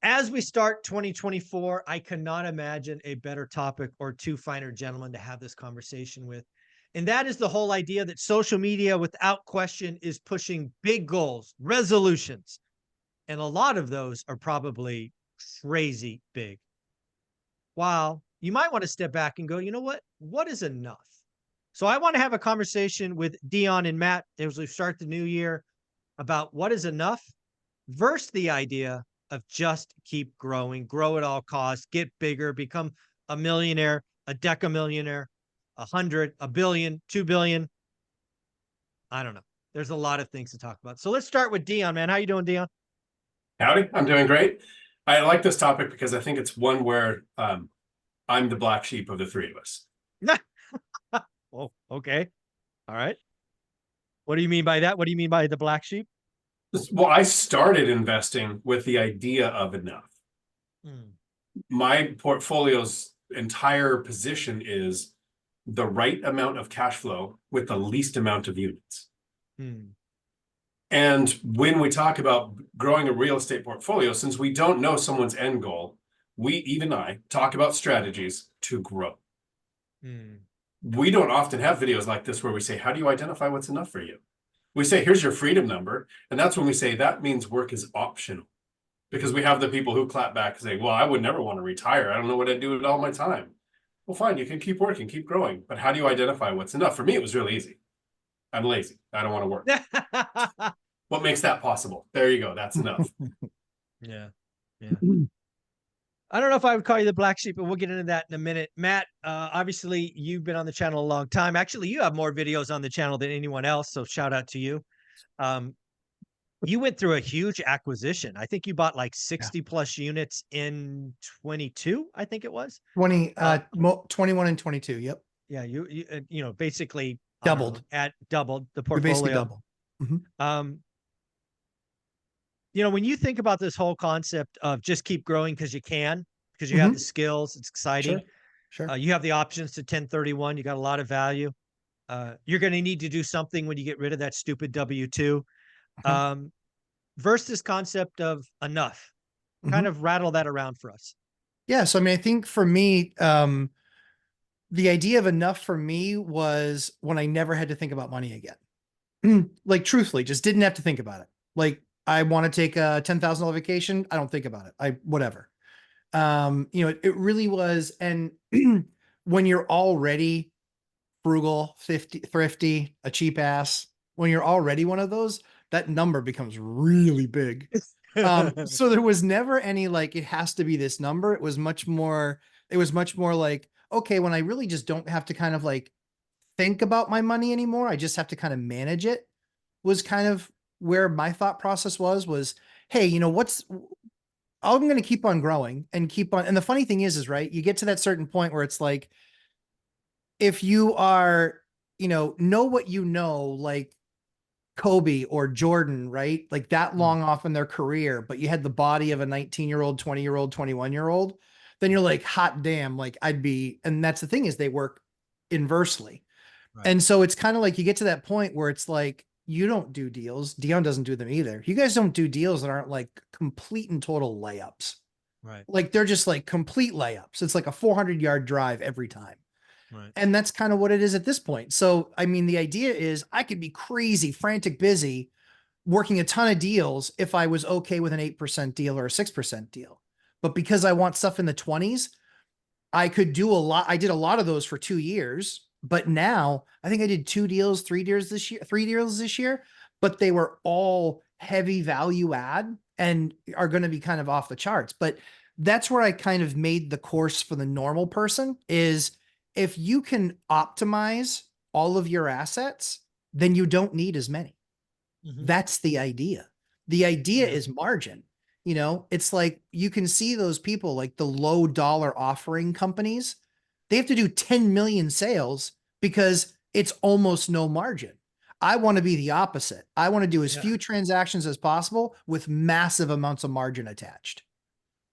as we start 2024, I cannot imagine a better topic or two finer gentlemen to have this conversation with. And that is the whole idea that social media, without question, is pushing big goals, resolutions. And a lot of those are probably crazy big. While you might want to step back and go, you know what? What is enough? So I want to have a conversation with Dion and Matt as we start the new year about what is enough versus the idea of just keep growing, grow at all costs, get bigger, become a millionaire, a decamillionaire, 100, a billion, 2 billion. I don't know. There's a lot of things to talk about. So let's start with Dion, man. How you doing, Dion? Howdy, I'm doing great. I like this topic because I think it's one where I'm the black sheep of the three of us. Oh, okay. All right. What do you mean by that? What do you mean by the black sheep? Well, I started investing with the idea of enough. Hmm. My portfolio's entire position is the right amount of cash flow with the least amount of units. Hmm. And when we talk about growing a real estate portfolio, since we don't know someone's end goal, even I, talk about strategies to grow. Hmm. We don't often have videos like this where we say, how do you identify what's enough for you? We say, here's your freedom number. And that's when we say that means work is optional. Because we have the people who clap back and say, well, I would never want to retire. I don't know what I'd do with all my time. Well, fine, you can keep working, keep growing. But how do you identify what's enough? For me, it was really easy. I'm lazy. I don't want to work. What makes that possible? There you go. That's enough. Yeah. Yeah. I don't know if I would call you the black sheep, but we'll get into that in a minute. Matt, obviously you've been on the channel a long time. Actually, you have more videos on the channel than anyone else, so shout out to you. Um, you went through a huge acquisition. I think you bought like Yeah. 60 plus units in 22, I think it was. 21 and 22. Yep. Yeah, you know, basically I don't know, Doubled. at doubled the We basically portfolio. doubled. Mhm. You know, when you think about this whole concept of just keep growing because you can, because you have the Mhm. skills, it's exciting. Sure. Sure. You have the options to 1031. You got a lot of value. You're going to need to do something when you get rid of that stupid W-2. Mhm. Versus this concept of enough. Kind Mhm. of rattle that around for us. Yeah. So, I mean, I think for me, the idea of enough for me was when I never had to think about money again. Like, truthfully, just didn't have to think about it. Like, I want to take a $10,000 vacation. I don't think about it. Whatever. It really was. And when you're already frugal, thrifty, a cheap ass, when you're already one of those, that number becomes really big. So there was never any like, it has to be this number. It was much more like, okay, when I really just don't have to kind of like think about my money anymore, I just have to kind of manage it, was kind of where my thought process was, hey, I'm going to keep on growing and keep on. And the funny thing is right, you get to that certain point where it's like, if you are, know what like Kobe or Jordan, right? Like that long off in their career, but you had the body of a 19-year-old, 20-year-old, 21-year-old, then you're like, hot damn, like and that's the thing is they work inversely. Right. And so it's kind of like you get to that point where it's like, you don't do deals. Dion doesn't do them either. You guys don't do deals that aren't like complete and total layups. Right. Like they're just like complete layups. It's like a 400-yard drive every time. Right. And that's kind of what it is at this point. So, I mean, the idea is I could be crazy, frantic, busy, working a ton of deals if I was okay with an 8% deal or a 6% deal. But because I want stuff in the 20s, I could do a lot. I did a lot of those for 2 years, but now I think I did 2 deals, 3 deals this year, but they were all heavy value add and are going to be kind of off the charts. But that's where I kind of made the course for the normal person is if you can optimize all of your assets, then you don't need as many. Mhm. That's the idea. The idea Yeah. is margin. It's like you can see those people like the low dollar offering companies. They have to do 10 million sales because it's almost no margin. I want to be the opposite. I want to do as Yeah. few transactions as possible with massive amounts of margin attached.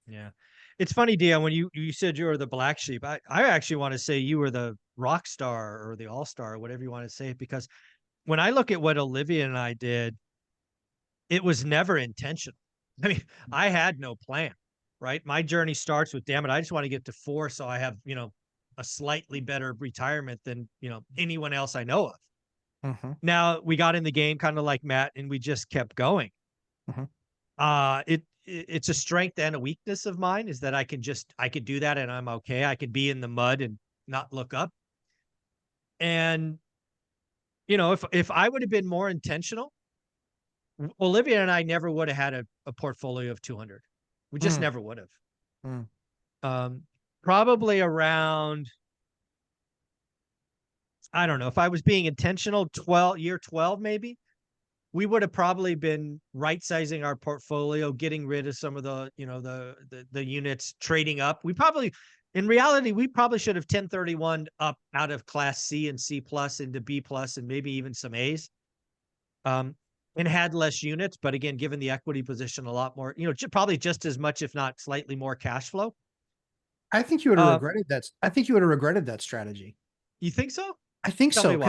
Yeah. It's funny, Dion, when you said you were the black sheep, I actually want to say you were the rock star or the all-star or whatever you want to say, because when I look at what Olivia and I did, it was never intentional. I mean, I had no plan. right? My journey starts with, damn it, I just want to get to 4 so I have, a slightly better retirement than, anyone else I know of. Mhm, Now we got in the game kind of like Matt, and we just kept going. mhm. It's a strength and a weakness of mine is that I could do that and I'm okay. I could be in the mud and not look up. And if I would have been more intentional, Olivia and I never would have had a portfolio of 200. We just Mm, never would have. mm. Um, Probably around, I don't know, if I was being intentional, year 12 maybe, we would have probably been right sizing our portfolio, getting rid of some of the, the units, trading up. In reality, we probably should have 1031 up out of class C and C plus into B plus and maybe even some A's. And had less units, but again, given the equity position a lot more, probably just as much, if not slightly more cash flow. I think you would have Uh, regretted that. I think you would have regretted that strategy. you think so? I think Tell so me why.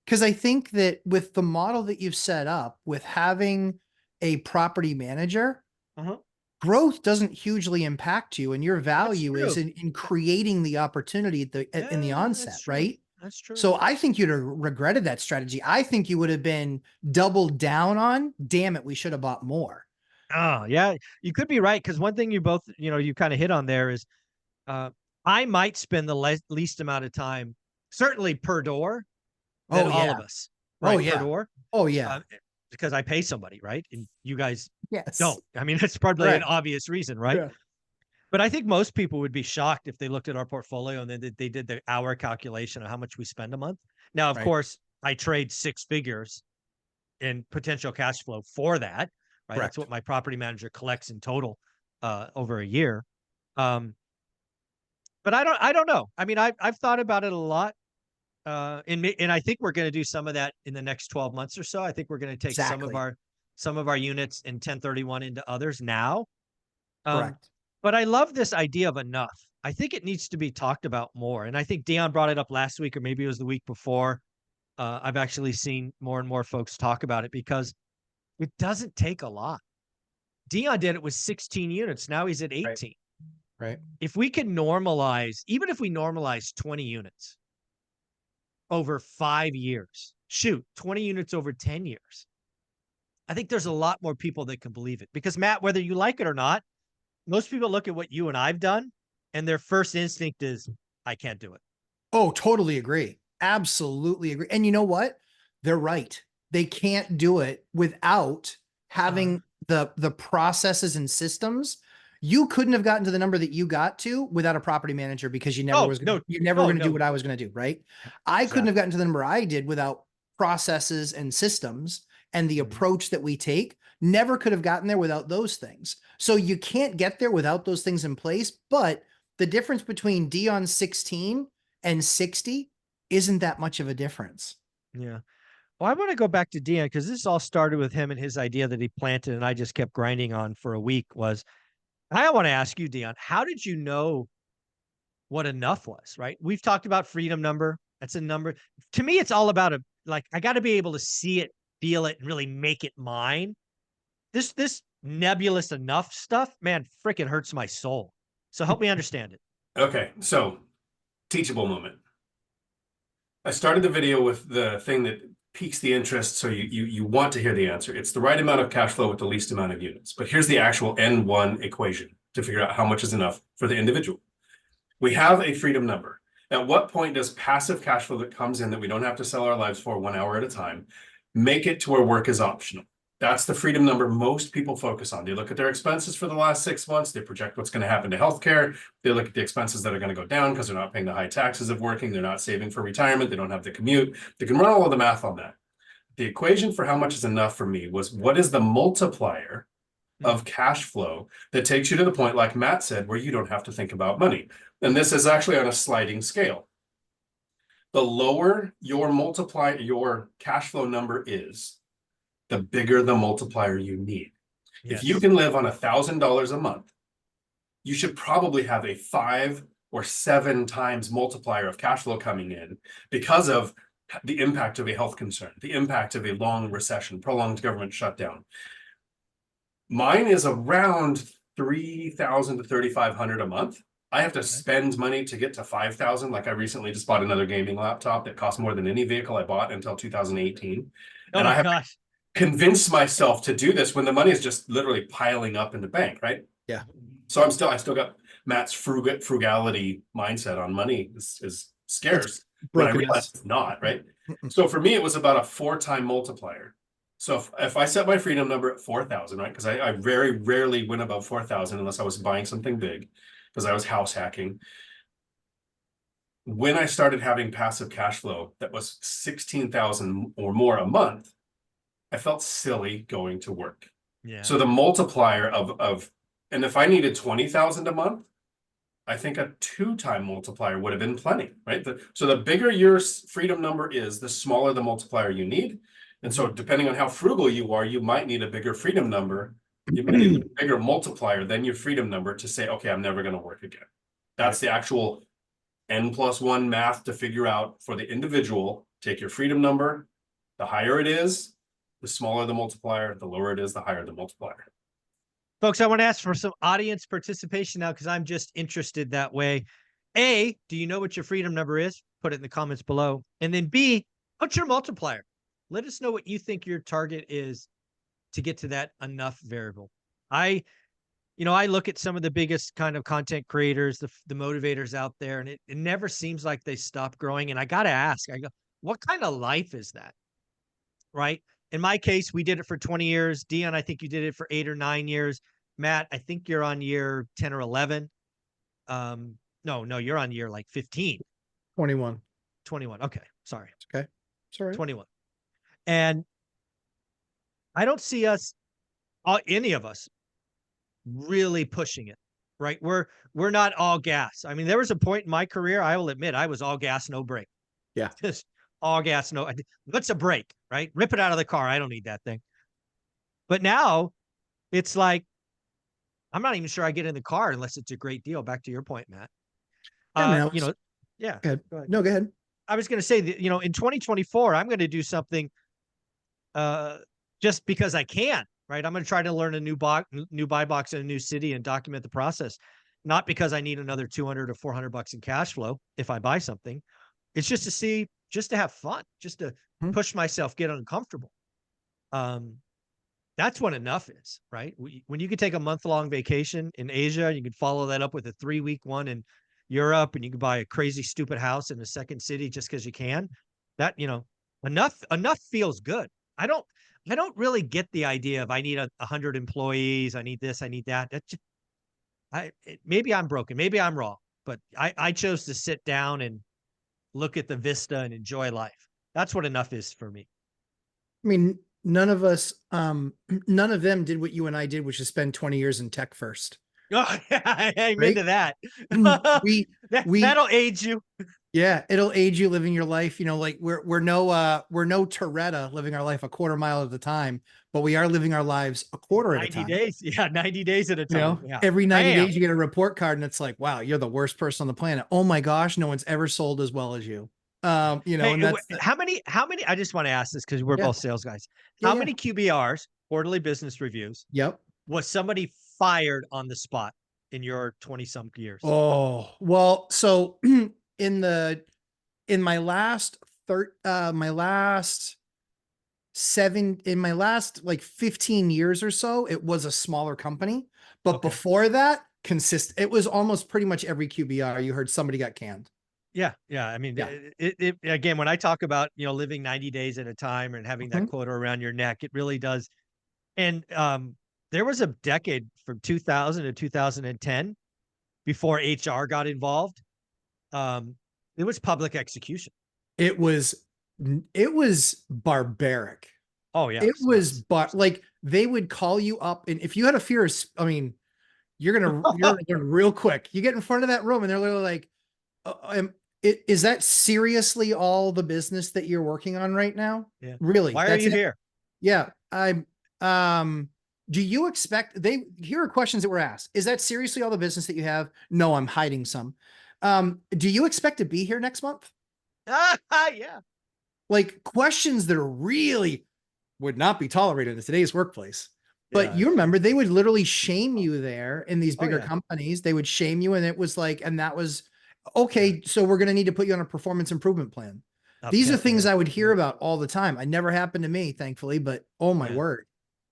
because I think that with the model that you've set up with having a property manager, Uh-huh. growth doesn't hugely impact you, and your That's value is true. in creating the opportunity in the Yeah, that's onset, true. right? That's true. So I think you'd have regretted that strategy. I think you would have been doubled down on, damn it, we should have bought more. Oh, yeah. You could be right. Cause one thing you both, you kind of hit on there is uh, I might spend the least amount of time, certainly per door, than Oh all yeah. of us, Oh right? Per yeah. door. Oh yeah. Uh, because I pay somebody, right? And you guys Yes. don't. I mean, that's probably an Correct. obvious reason, right? Yeah. But I think most people would be shocked if they looked at our portfolio and then they did the hour calculation of how much we spend a month. Now, of Right. course, I trade 6 figures in potential cash flow for that, right? That's Correct. what my property manager collects in total over a year. Um, but I don't know. I mean, I've thought about it a lot. And I think we're going to do some of that in the next 12 months or so. I think we're going to take Exactly. some of our units in 1031 into others now. Um, Correct. but I love this idea of enough. I think it needs to be talked about more. And I think Dion brought it up last week, or maybe it was the week before. I've actually seen more and more folks talk about it because it doesn't take a lot. Dion did it with 16 units. Now he's at Right. 18. Right. If we can normalize, even if we normalize 20 units over 5 years, 20 units over 10 years, I think there's a lot more people that can believe it. Because Matt, whether you like it or not, most people look at what you and I've done, and their first instinct is, I can't do it. Oh, totally agree. Absolutely agree. And you know what? They're right. They can't do it without Uh, having the processes and systems. You couldn't have gotten to the number that you got to without a property manager because oh, no, you never were oh, going to do no, what I was going to do, right? I couldn't have exactly. gotten to the number I did without processes and systems and the Mhm. approach that we take. Never could have gotten there without those things. So you can't get there without those things in place. But the difference between Dion 16 and 60 isn't that much of a difference. Yeah. Well, I want to go back to Dion because this all started with him and his idea that he planted, and I just kept grinding on for a week. I want to ask you, Dion, how did you know what enough was? Right? We've talked about freedom number. That's a number. To me, it's all about I got to be able to see it, feel it, and really make it mine. This nebulous enough stuff, man, freaking hurts my soul. So help me understand it. Okay, so teachable moment. I started the video with the thing that piques the interest, so you want to hear the answer. It's the right amount of cash flow with the least amount of units. But here's the actual N1 equation to figure out how much is enough for the individual. We have a freedom number. At what point does passive cash flow that comes in that we don't have to sell our lives for 1 hour at a time make it to where work is optional? That's the freedom number most people focus on. They look at their expenses for the last 6 months. They project what's going to happen to healthcare. They look at the expenses that are going to go down because they're not paying the high taxes of working. They're not saving for retirement. They don't have the commute. They can run all of the math on that. The equation for how much is enough for me was what is the multiplier of cash flow that takes you to the point, like Matt said, where you don't have to think about money. And this is actually on a sliding scale. The lower your cash flow number is, the bigger the multiplier you need. If you Yes. can live on $1,000 a month, you should probably have a 5 or 7 times multiplier of cash flow coming in because of the impact of a health concern, the impact of a long recession, prolonged government shutdown. Mine is around 3,000 to 3,500 a month. I have to spend money to get to 5,000. Like I recently just bought another gaming laptop that cost more than any vehicle I bought until 2018. Oh And my I have gosh. convinced myself to do this when the money is just literally piling up in the bank, right? Yeah. So I still got Matt's frugality mindset on money is scarce. When I realized it's not, right? So for me, it was about a 4-time multiplier. So if I set my freedom number at 4,000, right? Because I very rarely went above 4,000 unless I was buying something big, because I was house hacking. When I started having passive cash flow that was 16,000 or more a month, I felt silly going to work. Yeah. So the multiplier of and if I needed 20,000 a month, I think a 2-time multiplier would have been plenty, right? So the bigger your freedom number is, the smaller the multiplier you need. And so depending on how frugal you are, you might need a bigger freedom number. You might need a bigger multiplier than your freedom number to say, okay, I'm never going to work again. That's the actual N+1 math to figure out for the individual. Take your freedom number. The higher it is, the smaller the multiplier. The lower it is, the higher the multiplier. Folks, I want to ask for some audience participation now because I'm just interested that way. A, do you know what your freedom number is? Put it in the comments below. And then B, what's your multiplier? Let us know what you think your target is to get to that enough variable. I look at some of the biggest kind of content creators, the motivators out there, and it never seems like they stop growing. And I got to ask, what kind of life is that? Right? In my case, we did it for 20 years. Dion, I think you did it for 8 or 9 years. Matt, I think you're on year 10 or 11. No, you're on year like 15. 21. 21. Okay. Sorry. Okay. Sorry. 21. And I don't see us, any of us, really pushing it, right? We're not all gas. I mean, there was a point in my career, I will admit, I was all gas, no brake. Yeah. Just all gas, no. What's a brake, right? Rip it out of the car. I don't need that thing. But now it's like, I'm not even sure I get in the car unless it's a great deal. Back to your point, Matt. Yeah, yeah. Go ahead. Go ahead. No, go ahead. I was going to say that, in 2024, I'm going to do something just because I can, right? I'm going to try to learn a new buy box in a new city and document the process. Not because I need another 200 or 400 bucks in cash flow if I buy something. It's just to have fun, just to push myself, get uncomfortable. That's what enough is, right? When you could take a month-long vacation in Asia, you could follow that up with a 3-week one in Europe, and you could buy a crazy, stupid house in a second city just because you can. That, enough feels good. I don't really get the idea of I need 100 employees, I need this, I need that. Maybe I'm broken, maybe I'm wrong, but I chose to sit down and look at the vista and enjoy life. That's what enough is for me. I mean, none of them did what you and I did, which is spend 20 years in tech first. Oh, yeah, I'm Right? into that. we That'll age you. Yeah, it'll age you living your life. Like we're no Toretta living our life a quarter mile at a time, but we are living our lives a quarter at a time. 90 days. Yeah, 90 days at a time. Yeah. Every 90 days you get a report card and it's like, wow, you're the worst person on the planet. Oh my gosh, no one's ever sold as well as you. Hey, and that's how many, I just want to ask this because we're both sales guys. How many QBRs, quarterly business reviews, was somebody fired on the spot in your 20-some years? Oh, well, so in my last like 15 years or so, it was a smaller company. But before that, it was almost pretty much every QBR you heard somebody got canned. Yeah. I mean, it again, when I talk about, living 90 days at a time and having that quota around your neck, it really does. And there was a decade from 2000 to 2010 before HR got involved. It was public execution. It was barbaric. Oh yeah. It was, but like they would call you up, and if you had a fear of, you're gonna learn real quick. You get in front of that room and they're literally like, is that seriously all the business that you're working on right now? Yeah. Really? Why are you here? Yeah. Do you expect here are questions that were asked. Is that seriously all the business that you have? No, I'm hiding some. Do you expect to be here next month? Yeah. Like questions that are really would not be tolerated in today's workplace. But Yeah. you remember they would literally shame you there in these Oh, bigger yeah. companies. They would shame you. And it was like, and that was okay. So we're going to need to put you on a performance improvement plan. These are Upset things there. I would hear Yeah. about all the time. It never happened to me, thankfully, but oh my Yeah. word.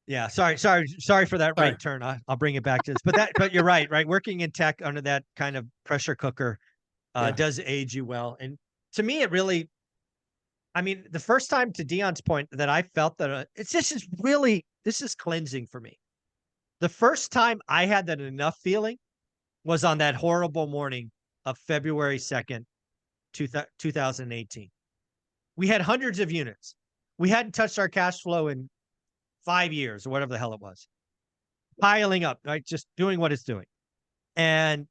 Yeah, sorry for that Sorry. right turn. I'll bring it back to this, but you're right. Working in tech under that kind of pressure cooker Yeah. does age you well. And to me, it really, I mean, the first time, to Dion's point, that I felt that this is cleansing for me. The first time I had that enough feeling was on that horrible morning of February 2nd, 2018. We had hundreds of units. We hadn't touched our cash flow in 5 years or whatever the hell it was, piling up, right? Just doing what it's doing. And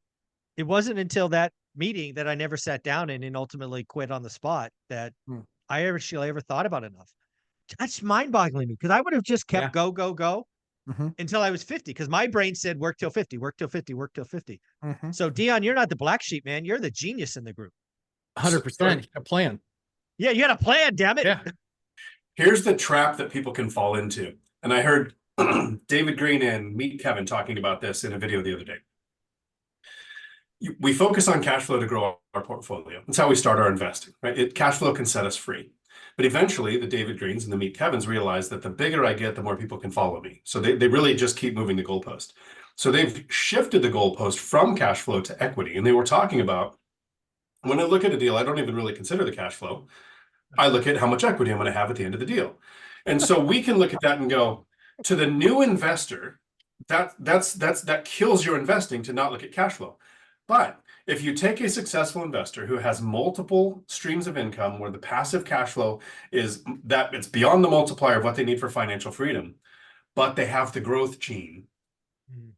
it wasn't until that meeting that I never sat down and ultimately quit on the spot that I ever thought about enough. That's mind boggling me, because I would have just kept go until I was 50, because my brain said work till 50, work till 50, work till 50. So Dion, you're not the black sheep, man. You're the genius in the group. 100% a plan. Yeah, you had a plan, damn it. Yeah. Here's the trap that people can fall into. And I heard David Green and Meet Kevin talking about this in a video the other day. We focus on cash flow to grow our portfolio. That's how we start our investing, right? Cash flow can set us free. But eventually, the David Greens and the Meet Kevins realize that the bigger I get, the more people can follow me. So they really just keep moving the goalpost. So they've shifted the goalpost from cash flow to equity. And they were talking about, when I look at a deal, I don't even really consider the cash flow. I look at how much equity I'm going to have at the end of the deal. And so we can look at that and go, to the new investor, that kills your investing to not look at cash flow. But if you take a successful investor who has multiple streams of income where the passive cash flow is that it's beyond the multiplier of what they need for financial freedom, but they have the growth gene,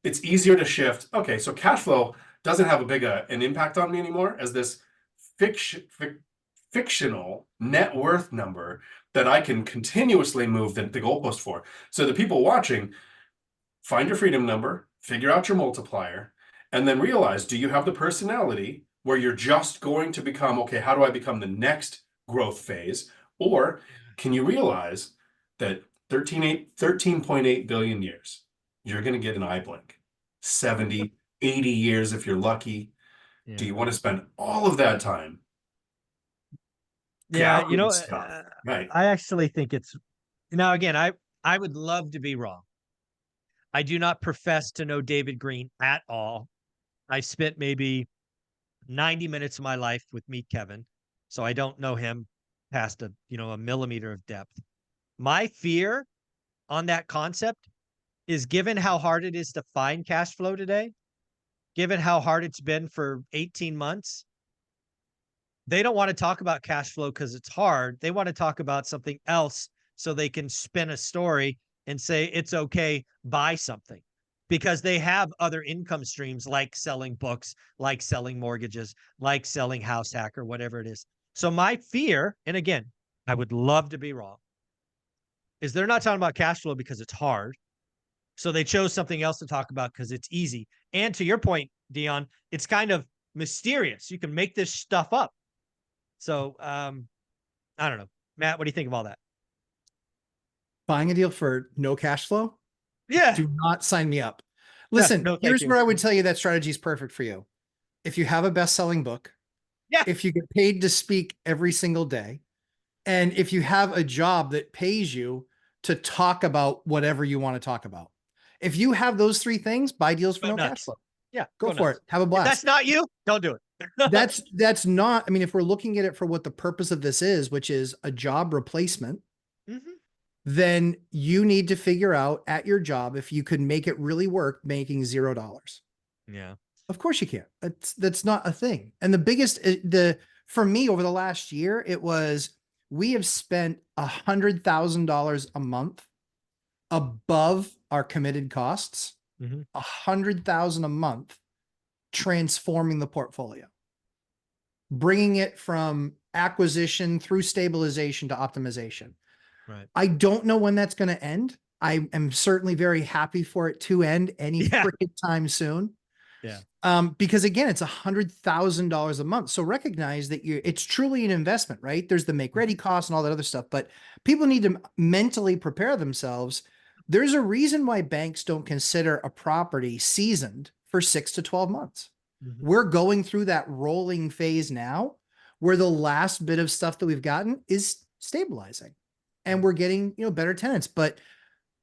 it's easier to shift. Okay, so cash flow doesn't have a big an impact on me anymore as this fictional net worth number that I can continuously move the goalpost for. So the people watching, find your freedom number, figure out your multiplier, and then realize, do you have the personality where you're just going to become, okay, how do I become the next growth phase? Or can you realize that 13.8 billion years, you're going to get an eye blink, 70, 80 years if you're lucky. Yeah. Do you want to spend all of that time? Yeah, Right. I actually think it's, now again, I would love to be wrong. I do not profess to know David Green at all. I spent maybe 90 minutes of my life with Meet Kevin, so I don't know him past a millimeter of depth. My fear on that concept is, given how hard it is to find cash flow today, given how hard it's been for 18 months, they don't want to talk about cash flow because it's hard. They want to talk about something else so they can spin a story and say it's okay, buy something, because they have other income streams like selling books, like selling mortgages, like selling house hack or whatever it is. So my fear, and again, I would love to be wrong, is they're not talking about cash flow because it's hard. So they chose something else to talk about because it's easy. And to your point, Dion, it's kind of mysterious. You can make this stuff up. So I don't know. Matt, what do you think of all that? Buying a deal for no cash flow? Yeah. Do not sign me up. Listen, no, here's where I would tell you that strategy is perfect for you. If you have a best-selling book, if you get paid to speak every single day, and if you have a job that pays you to talk about whatever you want to talk about. If you have those three things, buy deals for no cash flow. Yeah. Go for it. Have a blast. If that's not you, don't do it. that's not, I mean, if we're looking at it for what the purpose of this is, which is a job replacement, then you need to figure out at your job if you could make it really work making $0. Yeah. Of course you can't. That's not a thing. And the biggest, for me over the last year, it was, we have spent $100,000 a month above our committed costs, $100,000 a month, transforming the portfolio, bringing it from acquisition through stabilization to optimization. Right. I don't know when that's going to end. I am certainly very happy for it to end any freaking time soon. Yeah. Because again, it's $100,000 a month. So recognize that it's truly an investment, right? There's the make ready costs and all that other stuff, but people need to mentally prepare themselves There's a reason why banks don't consider a property seasoned for 6 to 12 months. Mhm. We're going through that rolling phase now where the last bit of stuff that we've gotten is stabilizing and we're getting, better tenants. But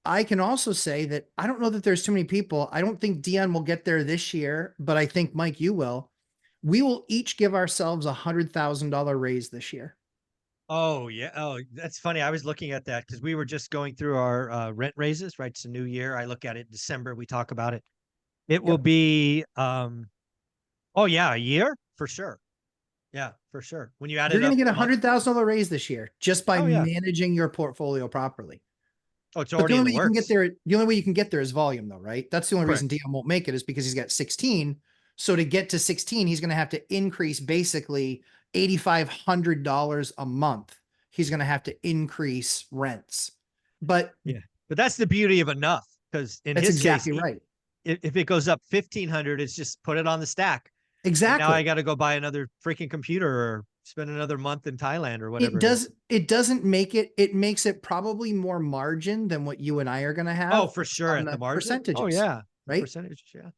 I can also say that I don't know that there's too many people. I don't think Dion will get there this year, but I think Mike, you will. We will each give ourselves $100,000 raise this year. Oh yeah. Oh, that's funny. I was looking at that because we were just going through our rent raises, right? It's a new year. I look at it in December. We talk about it. It will Yep. be oh yeah, a year for sure. Yeah, for sure. When you add You're it going up to get month. $100,000 raise this year just by Oh yeah. managing your portfolio properly. Oh, it's But the already in only the way you can get works. there, the only way you can get there is volume, though, right? That's the only Correct. reason Dion won't make it is because he's got 16. So to get to 16, he's going to have to increase basically $8,500 a month. He's going to have to increase rents. But Yeah. But that's the beauty of enough because in that's his case, exactly right. if it goes up 1,500, it's just put it on the stack. And now I Exactly. got to go buy another freaking computer or spend another month in Thailand or whatever It it is. does. It doesn't make it. It makes it probably more margin than what you and I are going to Oh, have for sure on at the the margin. Oh percentages, yeah, the right? percentage. Yeah.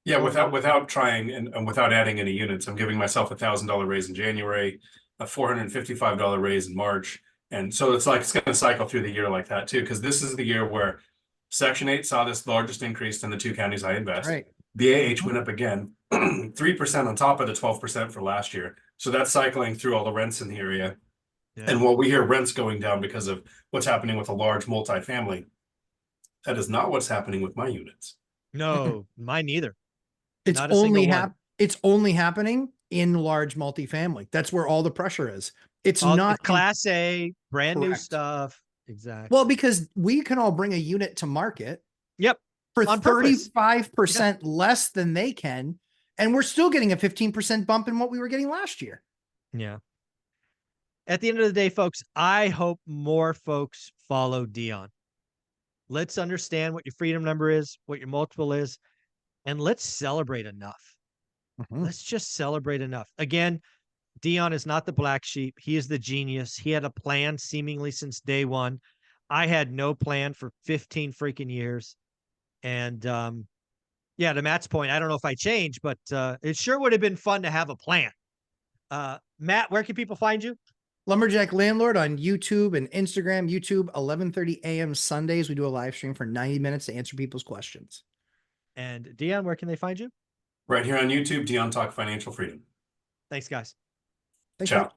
Yeah, Totally. without trying and without adding any units, I'm giving myself $1,000 raise in January, a $455 raise in March. And so it's going to cycle through the year like that too, because this is the year where Section 8 saw this largest increase in the two counties I invest. Right. The AH went up again, 3% on top of the 12% for last year. So that's cycling through all the rents in the area. Yeah. And while we hear rents going down because of what's happening with a large multifamily, that is not what's happening with my units. No, mine neither. It's Not a only single one. it's only happening in large multifamily. That's where all the pressure is. It's All not in, class A, brand new correct. stuff. Exactly. Well, because we can all bring a unit to market Yep. for On purpose. 35% less than they can, and we're still getting a 15% bump in what we were getting last year. Yeah. At the end of the day, folks, I hope more folks follow Dion. Let's understand what your freedom number is, what your multiple is, and let's celebrate enough. Let's just celebrate enough. Again, Dion is not the black sheep. He is the genius. He had a plan seemingly since day one. I had no plan for 15 freaking years. And yeah, to Matt's point, I don't know if I changed, but it sure would have been fun to have a plan. Matt, where can people find you? Lumberjack Landlord on YouTube and Instagram. YouTube, 11:30 a.m. Sundays. We do a live stream for 90 minutes to answer people's questions. And Dion, where can they find you? Right here on YouTube, Dion Talk Financial Freedom. Thanks, guys. Thanks, Ciao. Mike.